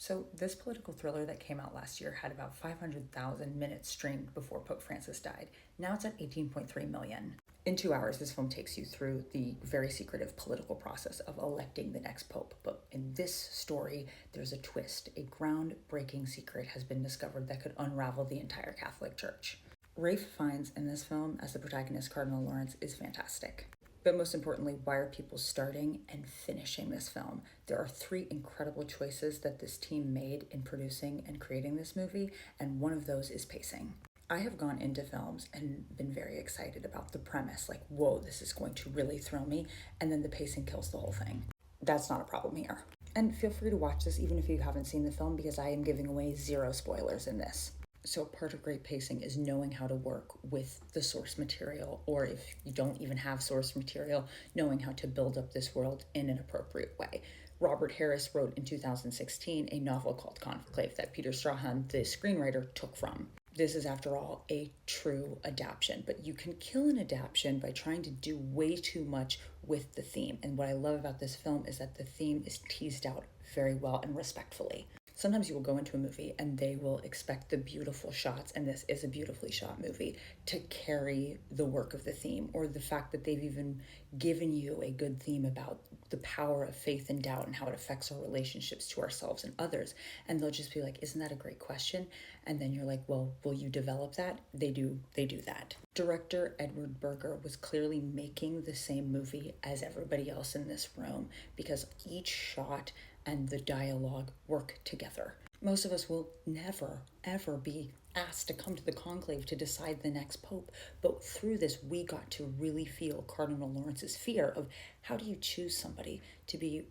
So this political thriller that came out last year had about 500,000 minutes streamed before Pope Francis died. Now it's at 18.3 million. In 2 hours, this film takes you through the very secretive political process of electing the next pope. But in this story, there's a twist. A groundbreaking secret has been discovered that could unravel the entire Catholic Church. Ralph Fiennes in this film as the protagonist, Cardinal Lawrence, is fantastic. But most importantly, why are people starting and finishing this film? There are 3 incredible choices that this team made in producing and creating this movie, and one of those is pacing. I have gone into films and been very excited about the premise, like, whoa, this is going to really thrill me, and then the pacing kills the whole thing. That's not a problem here. And feel free to watch this even if you haven't seen the film, because I am giving away 0 spoilers in this. So part of great pacing is knowing how to work with the source material, or if you don't even have source material, knowing how to build up this world in an appropriate way. Robert Harris wrote in 2016 a novel called Conclave that Peter Strahan, the screenwriter, took from. This is, after all, a true adaptation, but you can kill an adaptation by trying to do way too much with the theme. And what I love about this film is that the theme is teased out very well and respectfully. Sometimes you will go into a movie and they will expect the beautiful shots, and this is a beautifully shot movie, to carry the work of the theme, or the fact that they've even given you a good theme about the power of faith and doubt and how it affects our relationships to ourselves and others. And they'll just be like, isn't that a great question? And then you're like, well, will you develop that? They do that. Director Edward Berger was clearly making the same movie as everybody else in this room, because each shot and the dialogue work together. Most of us will never, ever be asked to come to the conclave to decide the next pope, but through this, we got to really feel Cardinal Lawrence's fear of how do you choose somebody to be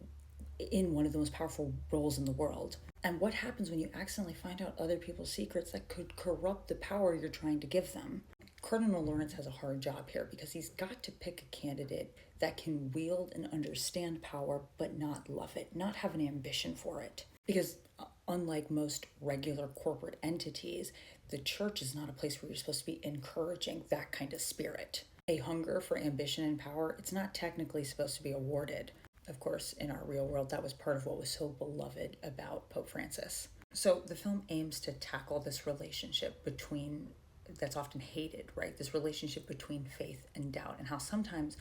in one of the most powerful roles in the world? And what happens when you accidentally find out other people's secrets that could corrupt the power you're trying to give them? Cardinal Lawrence has a hard job here because he's got to pick a candidate that can wield and understand power but not love it, not have an ambition for it. Because unlike most regular corporate entities, the church is not a place where you're supposed to be encouraging that kind of spirit. A hunger for ambition and power, it's not technically supposed to be awarded. Of course, in our real world, that was part of what was so beloved about Pope Francis. So the film aims to tackle this relationship that's often hated, right? This relationship between faith and doubt, and how sometimes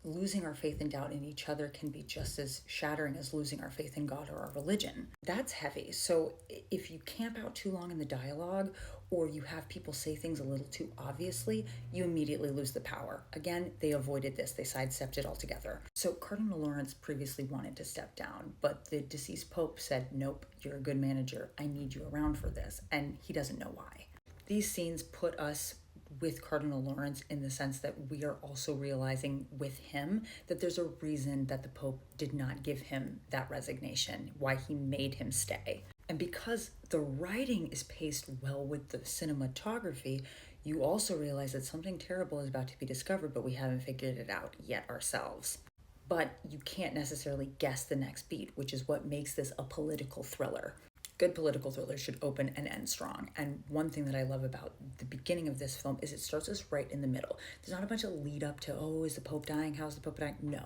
losing our faith and doubt in each other can be just as shattering as losing our faith in God or our religion. That's heavy. So if you camp out too long in the dialogue, or you have people say things a little too obviously, you immediately lose the power. Again, they avoided this. They sidestepped it altogether. So Cardinal Lawrence previously wanted to step down, but the deceased Pope said, nope, you're a good manager. I need you around for this. And he doesn't know why. These scenes put us with Cardinal Lawrence in the sense that we are also realizing with him that there's a reason that the Pope did not give him that resignation, why he made him stay. And because the writing is paced well with the cinematography, you also realize that something terrible is about to be discovered, but we haven't figured it out yet ourselves. But you can't necessarily guess the next beat, which is what makes this a political thriller. Good political thrillers should open and end strong. And one thing that I love about the beginning of this film is it starts us right in the middle. There's not a bunch of lead up to, oh, is the Pope dying? How's the Pope dying? No.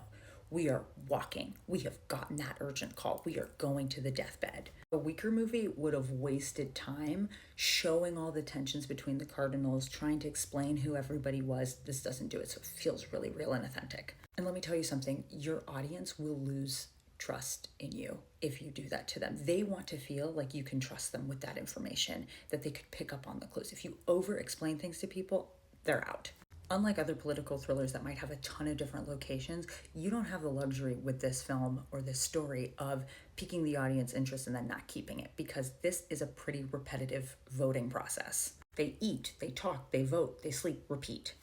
We are walking. We have gotten that urgent call. We are going to the deathbed. A weaker movie would have wasted time showing all the tensions between the cardinals, trying to explain who everybody was. This doesn't do it, so it feels really real and authentic. And let me tell you something, your audience will lose trust in you if you do that to them. They want to feel like you can trust them with that information, that they could pick up on the clues. If you over-explain things to people, they're out. Unlike other political thrillers that might have a ton of different locations, you don't have the luxury with this film or this story of piquing the audience interest and then not keeping it, because this is a pretty repetitive voting process. They eat, they talk, they vote, they sleep, repeat.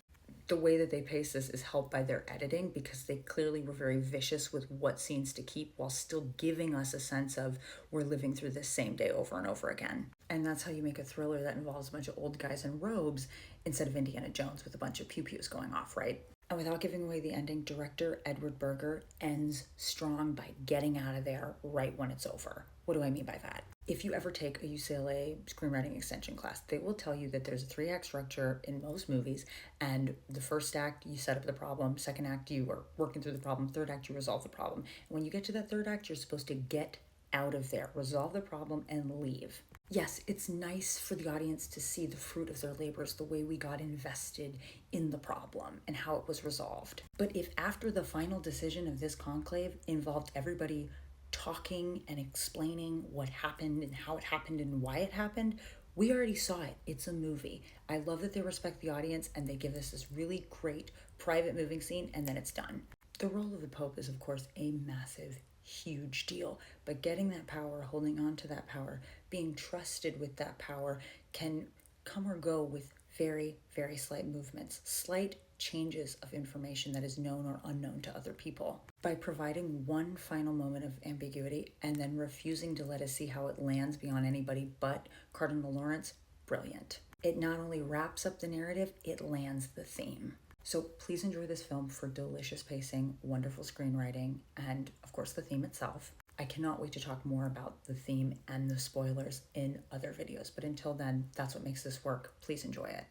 The way that they pace this is helped by their editing, because they clearly were very vicious with what scenes to keep while still giving us a sense of we're living through this same day over and over again. And that's how you make a thriller that involves a bunch of old guys in robes instead of Indiana Jones with a bunch of pew-pews going off, right? And without giving away the ending, director Edward Berger ends strong by getting out of there right when it's over. What do I mean by that? If you ever take a UCLA screenwriting extension class, they will tell you that there's a 3-act structure in most movies, and the first act, you set up the problem, second act, you are working through the problem, third act, you resolve the problem. And when you get to that third act, you're supposed to get out of there, resolve the problem, and leave. Yes, it's nice for the audience to see the fruit of their labors, the way we got invested in the problem and how it was resolved. But if after the final decision of this conclave involved everybody talking and explaining what happened and how it happened and why it happened, we already saw it. It's a movie. I love that they respect the audience and they give us this really great private moving scene and then it's done. The role of the Pope is, of course, a massive, huge deal, but getting that power, holding on to that power, being trusted with that power can come or go with very, very slight movements, slight changes of information that is known or unknown to other people. By providing one final moment of ambiguity and then refusing to let us see how it lands beyond anybody but Cardinal Lawrence, brilliant. It not only wraps up the narrative, it lands the theme. So please enjoy this film for delicious pacing, wonderful screenwriting, and of course the theme itself. I cannot wait to talk more about the theme and the spoilers in other videos, but until then, that's what makes this work. Please enjoy it.